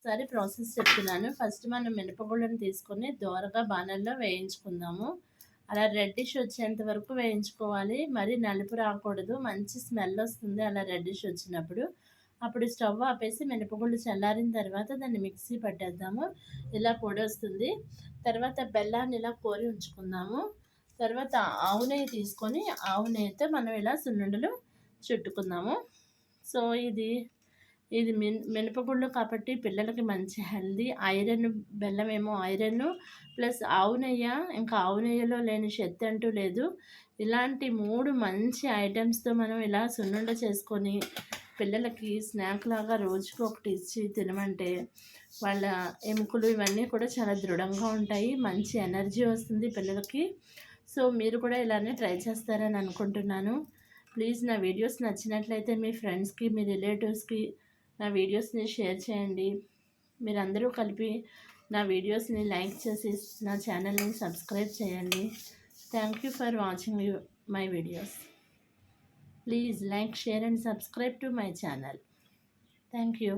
ఒకసారి ప్రాసెస్ చెప్తున్నాను. ఫస్ట్ మనం మినపగుళ్ళను తీసుకొని దోరగా బాణల్లో వేయించుకుందాము. అలా రెడ్డిష్ వచ్చేంత వరకు వేయించుకోవాలి. మరి నలుపు రాకూడదు. మంచి స్మెల్ వస్తుంది అలా రెడ్డిష్ వచ్చినప్పుడు. అప్పుడు స్టవ్ ఆపేసి మినపగుళ్ళు చల్లారిన తర్వాత దాన్ని మిక్సీ పట్టేద్దాము. ఇలా పొడొస్తుంది. తర్వాత బెల్లాన్ని ఇలా కోరి ఉంచుకుందాము. తర్వాత ఆవు నెయ్యి తీసుకొని ఆవు నెయ్యితో మనం ఇలా సున్నుండలు చుట్టుకుందాము. సో ఇది ఇది మినపగుళ్ళు కాబట్టి పిల్లలకి మంచి హెల్దీ ఐరన్, బెల్లం ఏమో ఐరన్ ప్లస్ ఆవు నెయ్యి, ఇంకా ఆవు నెయ్యిలో లేని శక్తి అంటూ లేదు. ఇలాంటి 3 మంచి ఐటమ్స్తో మనం ఇలా సున్నుండ చేసుకొని పిల్లలకి స్నాక్ లాగా రోజుకి ఒకటి ఇచ్చి తినమంటే వాళ్ళ ఎముకలు ఇవన్నీ కూడా చాలా దృఢంగా ఉంటాయి. మంచి ఎనర్జీ వస్తుంది పిల్లలకి. సో మీరు కూడా ఇలానే ట్రై చేస్తారని అనుకుంటున్నాను. ప్లీజ్ నా వీడియోస్ నచ్చినట్లయితే మీ ఫ్రెండ్స్కి, మీ రిలేటివ్స్కి నా వీడియోస్ని షేర్ చేయండి. మీరందరూ కలిపి నా వీడియోస్ని లైక్ చేసి నా ఛానల్ని సబ్స్క్రైబ్ చేయండి. Thank you for watching my videos. Please like, share and subscribe to my channel. Thank you.